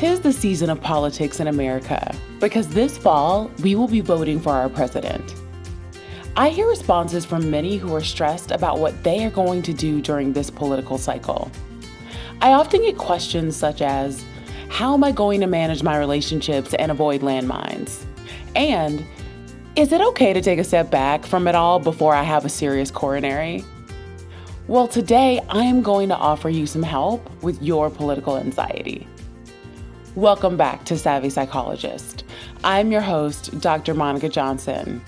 'Tis the season of politics in America, because this fall, we will be voting for our president. I hear responses from many who are stressed about what they are going to do during this political cycle. I often get questions such as, how am I going to manage my relationships and avoid landmines? And, is it okay to take a step back from it all before I have a serious coronary? Well, today I am going to offer you some help with your political anxiety. Welcome back to Savvy Psychologist. I'm your host, Dr. Monica Johnson.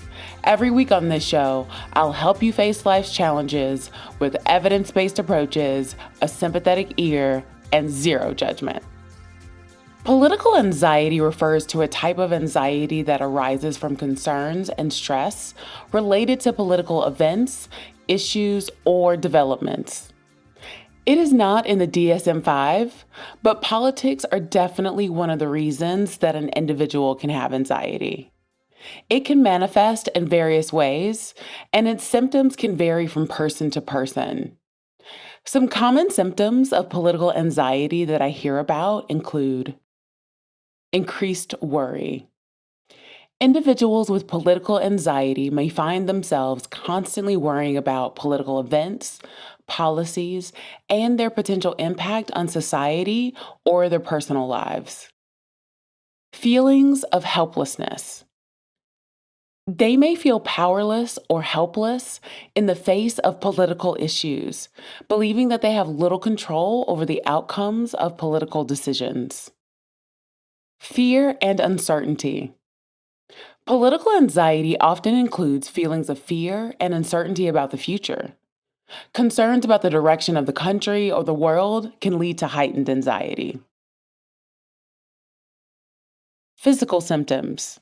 Every week on this show, I'll help you face life's challenges with evidence-based approaches, a sympathetic ear, and zero judgment. Political anxiety refers to a type of anxiety that arises from concerns and stress related to political events, issues, or developments. It is not in the DSM-5, but politics are definitely one of the reasons that an individual can have anxiety. It can manifest in various ways, and its symptoms can vary from person to person. Some common symptoms of political anxiety that I hear about include increased worry. Individuals with political anxiety may find themselves constantly worrying about political events, policies, and their potential impact on society or their personal lives. Feelings of helplessness. They may feel powerless or helpless in the face of political issues, believing that they have little control over the outcomes of political decisions. Fear and uncertainty. Political anxiety often includes feelings of fear and uncertainty about the future. Concerns about the direction of the country or the world can lead to heightened anxiety. Physical symptoms.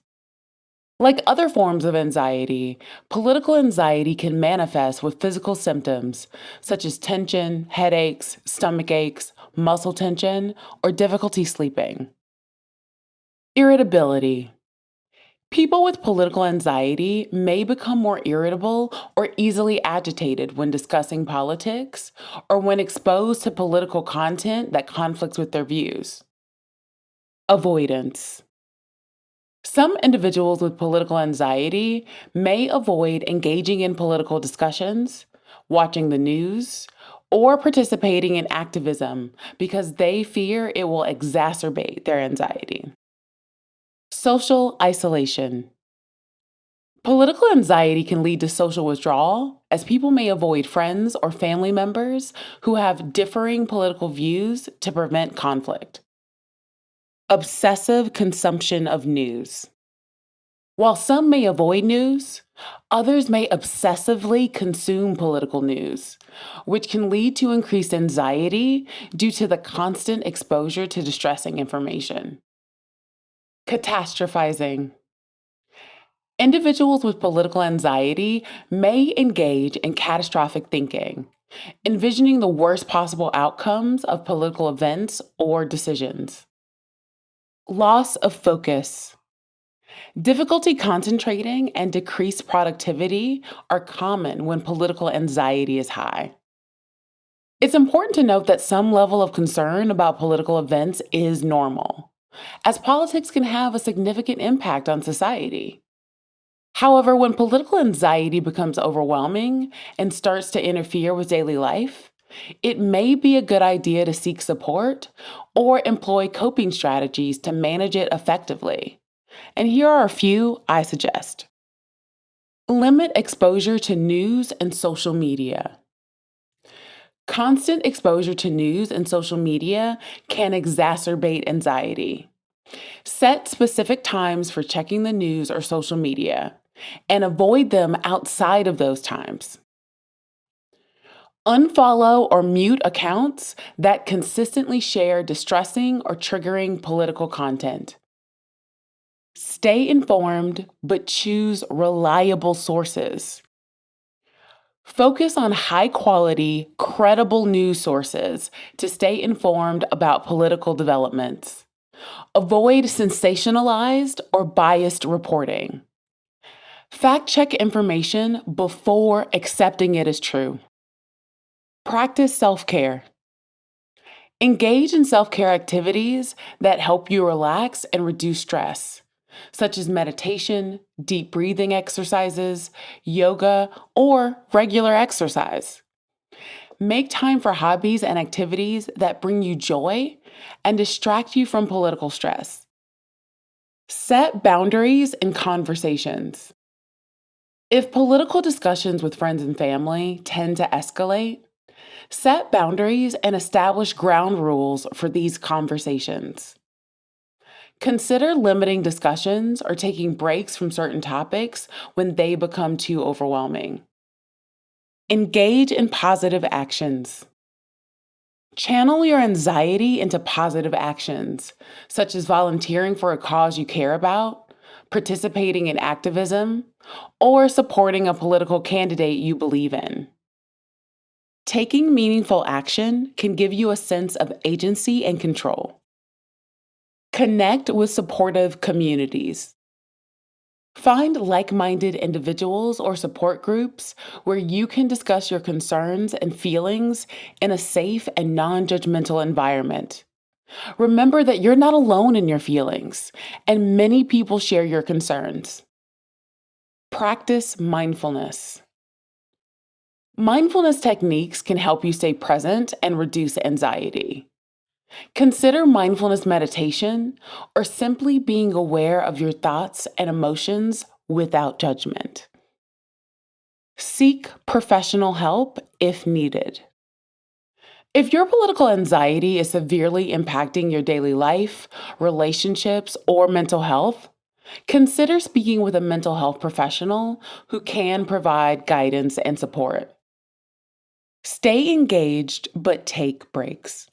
Like other forms of anxiety, political anxiety can manifest with physical symptoms such as tension, headaches, stomach aches, muscle tension, or difficulty sleeping. Irritability. People with political anxiety may become more irritable or easily agitated when discussing politics or when exposed to political content that conflicts with their views. Avoidance. Some individuals with political anxiety may avoid engaging in political discussions, watching the news, or participating in activism because they fear it will exacerbate their anxiety. Social isolation. Political anxiety can lead to social withdrawal, as people may avoid friends or family members who have differing political views to prevent conflict. Obsessive consumption of news. While some may avoid news, others may obsessively consume political news, which can lead to increased anxiety due to the constant exposure to distressing information. Catastrophizing. Individuals with political anxiety may engage in catastrophic thinking, envisioning the worst possible outcomes of political events or decisions. Loss of focus. Difficulty concentrating and decreased productivity are common when political anxiety is high. It's important to note that some level of concern about political events is normal, as politics can have a significant impact on society. However, when political anxiety becomes overwhelming and starts to interfere with daily life, it may be a good idea to seek support or employ coping strategies to manage it effectively. And here are a few I suggest. Limit exposure to news and social media. Constant exposure to news and social media can exacerbate anxiety. Set specific times for checking the news or social media, and avoid them outside of those times. Unfollow or mute accounts that consistently share distressing or triggering political content. Stay informed, but choose reliable sources. Focus on high-quality, credible news sources to stay informed about political developments. Avoid sensationalized or biased reporting. Fact-check information before accepting it as true. Practice self-care. Engage in self-care activities that help you relax and reduce stress, such as meditation, deep breathing exercises, yoga, or regular exercise. Make time for hobbies and activities that bring you joy and distract you from political stress. Set boundaries in conversations. If political discussions with friends and family tend to escalate, set boundaries and establish ground rules for these conversations. Consider limiting discussions or taking breaks from certain topics when they become too overwhelming. Engage in positive actions. Channel your anxiety into positive actions, such as volunteering for a cause you care about, participating in activism, or supporting a political candidate you believe in. Taking meaningful action can give you a sense of agency and control. Connect with supportive communities. Find like-minded individuals or support groups where you can discuss your concerns and feelings in a safe and non-judgmental environment. Remember that you're not alone in your feelings, and many people share your concerns. Practice mindfulness. Mindfulness techniques can help you stay present and reduce anxiety. Consider mindfulness meditation or simply being aware of your thoughts and emotions without judgment. Seek professional help if needed. If your political anxiety is severely impacting your daily life, relationships, or mental health, consider speaking with a mental health professional who can provide guidance and support. Stay engaged, but take breaks.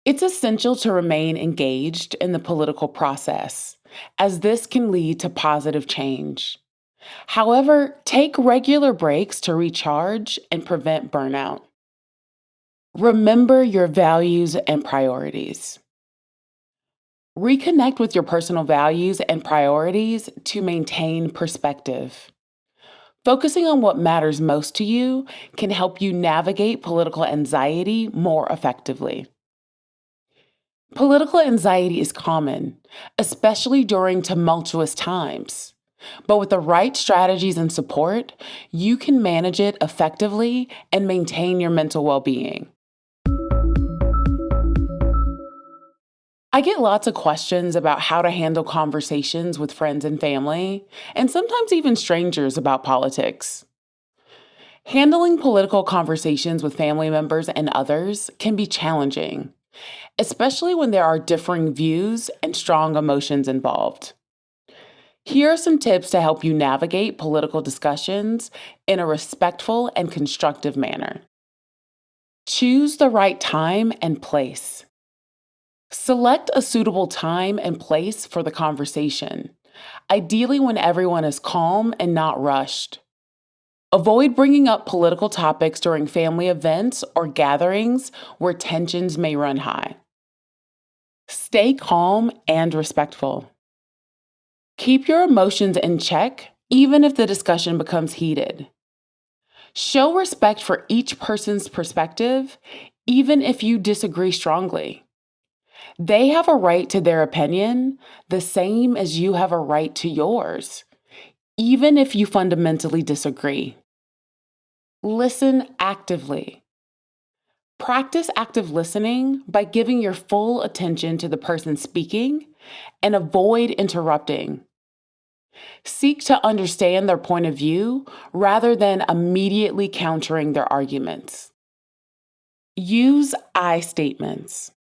It's essential to remain engaged in the political process, as this can lead to positive change. However, take regular breaks to recharge and prevent burnout. Remember your values and priorities. Reconnect with your personal values and priorities to maintain perspective. Focusing on what matters most to you can help you navigate political anxiety more effectively. Political anxiety is common, especially during tumultuous times. But with the right strategies and support, you can manage it effectively and maintain your mental well-being. I get lots of questions about how to handle conversations with friends and family, and sometimes even strangers about politics. Handling political conversations with family members and others can be challenging, especially when there are differing views and strong emotions involved. Here are some tips to help you navigate political discussions in a respectful and constructive manner. Choose the right time and place. Select a suitable time and place for the conversation, ideally when everyone is calm and not rushed. Avoid bringing up political topics during family events or gatherings where tensions may run high. Stay calm and respectful. Keep your emotions in check, even if the discussion becomes heated. Show respect for each person's perspective, even if you disagree strongly. They have a right to their opinion, the same as you have a right to yours, even if you fundamentally disagree. Listen actively. Practice active listening by giving your full attention to the person speaking and avoid interrupting. Seek to understand their point of view rather than immediately countering their arguments. Use I statements.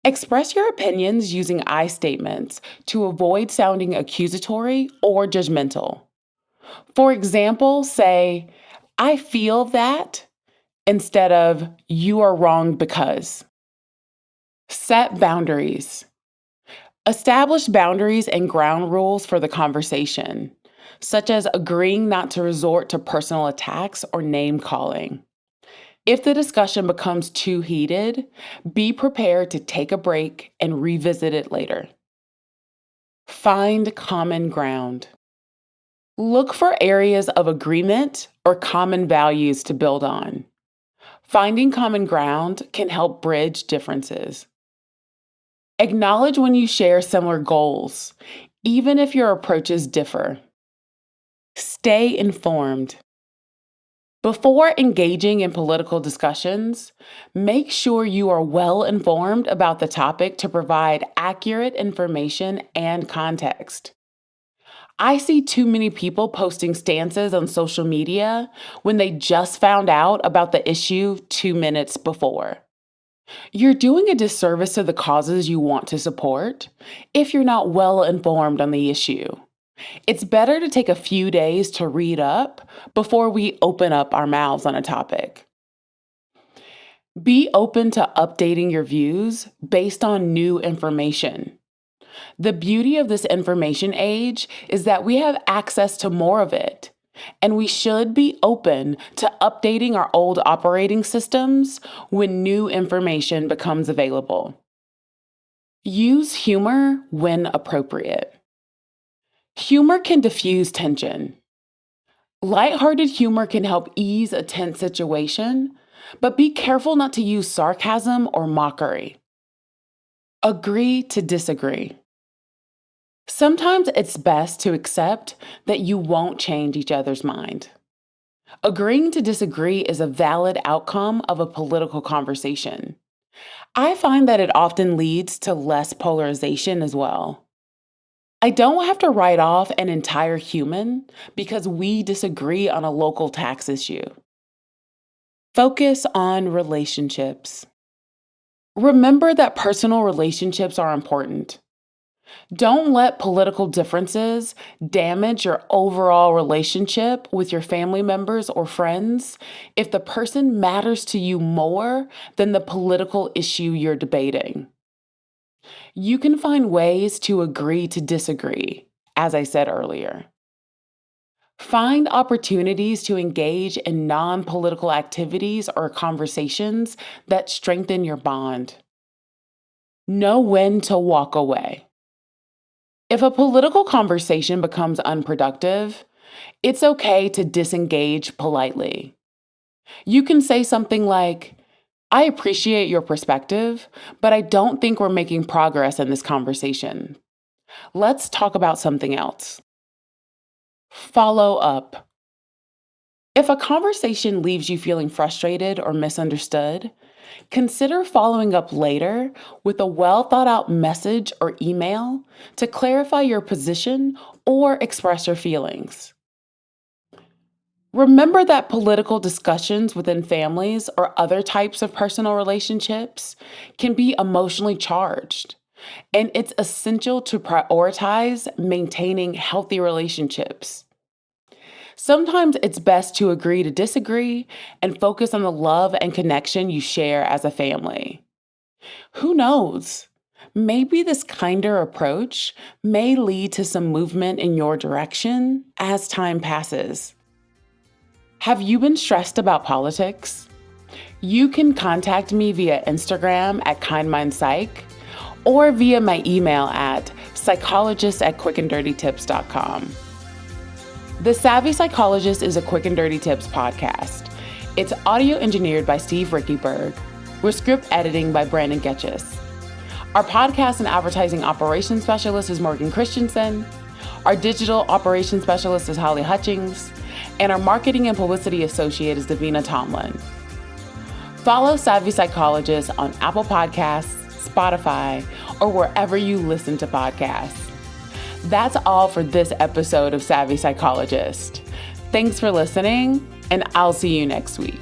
Express your opinions using I statements to avoid sounding accusatory or judgmental. For example, say, "I feel that," instead of "you are wrong because." Set boundaries. Establish boundaries and ground rules for the conversation, such as agreeing not to resort to personal attacks or name calling. If the discussion becomes too heated, be prepared to take a break and revisit it later. Find common ground. Look for areas of agreement or common values to build on. Finding common ground can help bridge differences. Acknowledge when you share similar goals, even if your approaches differ. Stay informed. Before engaging in political discussions, make sure you are well informed about the topic to provide accurate information and context. I see too many people posting stances on social media when they just found out about the issue 2 minutes before. You're doing a disservice to the causes you want to support if you're not well informed on the issue. It's better to take a few days to read up before we open up our mouths on a topic. Be open to updating your views based on new information. The beauty of this information age is that we have access to more of it, and we should be open to updating our old operating systems when new information becomes available. Use humor when appropriate. Humor can diffuse tension. Lighthearted humor can help ease a tense situation, but be careful not to use sarcasm or mockery. Agree to disagree. Sometimes it's best to accept that you won't change each other's mind. Agreeing to disagree is a valid outcome of a political conversation. I find that it often leads to less polarization as well. I don't have to write off an entire human because we disagree on a local tax issue. Focus on relationships. Remember that personal relationships are important. Don't let political differences damage your overall relationship with your family members or friends if the person matters to you more than the political issue you're debating. You can find ways to agree to disagree, as I said earlier. Find opportunities to engage in non-political activities or conversations that strengthen your bond. Know when to walk away. If a political conversation becomes unproductive, it's okay to disengage politely. You can say something like, "I appreciate your perspective, but I don't think we're making progress in this conversation. Let's talk about something else." Follow up. If a conversation leaves you feeling frustrated or misunderstood, consider following up later with a well thought out message or email to clarify your position or express your feelings. Remember that political discussions within families or other types of personal relationships can be emotionally charged, and it's essential to prioritize maintaining healthy relationships. Sometimes it's best to agree to disagree and focus on the love and connection you share as a family. Who knows? Maybe this kinder approach may lead to some movement in your direction as time passes. Have you been stressed about politics? You can contact me via Instagram at KindMindPsych or via my email at psychologist@quickanddirtytips.com. The Savvy Psychologist is a Quick and Dirty Tips podcast. It's audio engineered by Steve Rickyberg, with script editing by Brandon Getchis. Our podcast and advertising operations specialist is Morgan Christensen. Our digital operations specialist is Holly Hutchings. And our marketing and publicity associate is Davina Tomlin. Follow Savvy Psychologist on Apple Podcasts, Spotify, or wherever you listen to podcasts. That's all for this episode of Savvy Psychologist. Thanks for listening, and I'll see you next week.